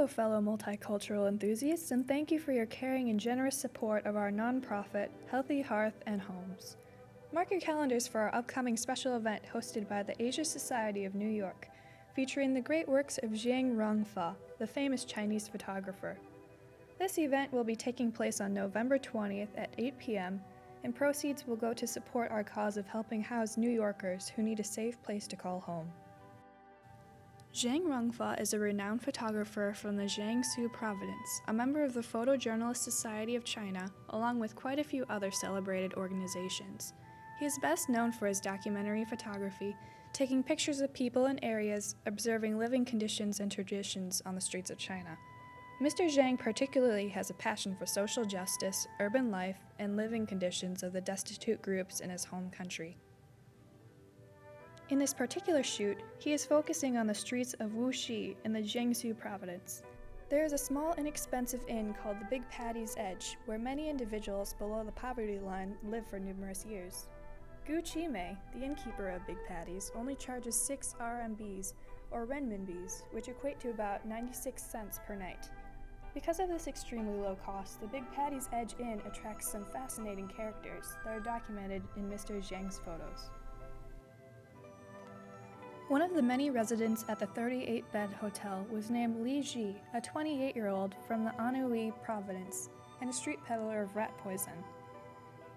Hello, fellow multicultural enthusiasts, and thank you for your caring and generous support of our nonprofit, Healthy Hearth and Homes. Mark your calendars for our upcoming special event hosted by the Asia Society of New York, featuring the great works of Jiang Rongfa, the famous Chinese photographer. This event will be taking place on November 20th at 8 p.m., and proceeds will go to support our cause of helping house New Yorkers who need a safe place to call home. Jiang Rongfa is a renowned photographer from the Jiangsu province, a member of the Photojournalist Society of China, along with quite a few other celebrated organizations. He is best known for his documentary photography, taking pictures of people and areas, observing living conditions and traditions on the streets of China. Mr. Jiang particularly has a passion for social justice, urban life, and living conditions of the destitute groups in his home country. In this particular shoot, he is focusing on the streets of Wuxi in the Jiangsu province. There is a small, inexpensive inn called the Big Paddy's Edge, where many individuals below the poverty line live for numerous years. Gu Qimei, the innkeeper of Big Paddy's, only charges 6 RMBs, or renminbis, which equate to about 96 cents per night. Because of this extremely low cost, the Big Paddy's Edge Inn attracts some fascinating characters that are documented in Mr. Jiang's photos. One of the many residents at the 38-bed hotel was named Li Ji, a 28-year-old from the Anhui province, and a street peddler of rat poison.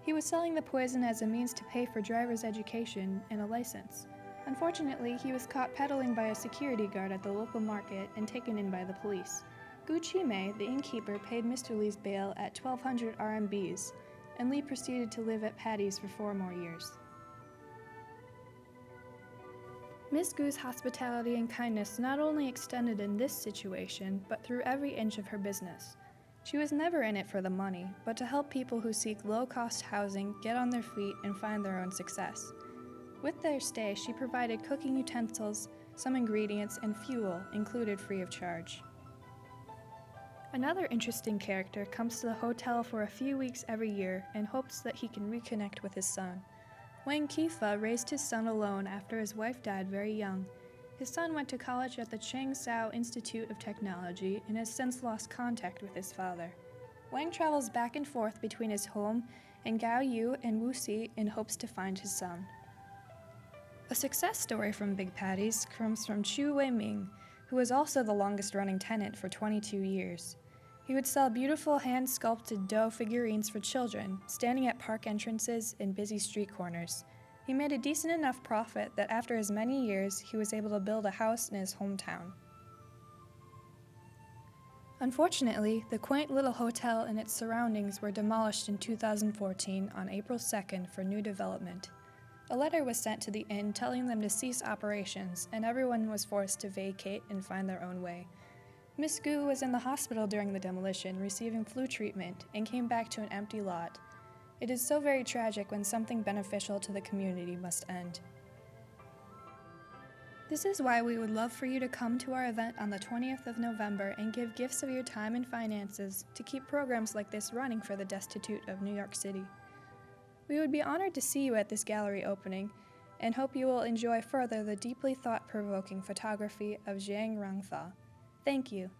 He was selling the poison as a means to pay for driver's education and a license. Unfortunately, he was caught peddling by a security guard at the local market and taken in by the police. Gu Qimei, the innkeeper, paid Mr. Li's bail at 1,200 RMBs, and Li proceeded to live at Paddy's for 4 more years. Miss Gu's hospitality and kindness not only extended in this situation, but through every inch of her business. She was never in it for the money, but to help people who seek low-cost housing get on their feet and find their own success. With their stay, she provided cooking utensils, some ingredients, and fuel included free of charge. Another interesting character comes to the hotel for a few weeks every year in hopes that he can reconnect with his son. Wang Qifa raised his son alone after his wife died very young. His son went to college at the Changsha Institute of Technology and has since lost contact with his father. Wang travels back and forth between his home in Gaoyu and Wuxi in hopes to find his son. A success story from Big Paddy's comes from Chu Weiming, who was also the longest-running tenant for 22 years. He would sell beautiful hand-sculpted dough figurines for children, standing at park entrances and busy street corners. He made a decent enough profit that after as many years, he was able to build a house in his hometown. Unfortunately, the quaint little hotel and its surroundings were demolished in 2014 on April 2nd for new development. A letter was sent to the inn telling them to cease operations, and everyone was forced to vacate and find their own way. Miss Gu was in the hospital during the demolition, receiving flu treatment, and came back to an empty lot. It is so very tragic when something beneficial to the community must end. This is why we would love for you to come to our event on the 20th of November and give gifts of your time and finances to keep programs like this running for the destitute of New York City. We would be honored to see you at this gallery opening, and hope you will enjoy further the deeply thought-provoking photography of Jiang Rongfa. Thank you.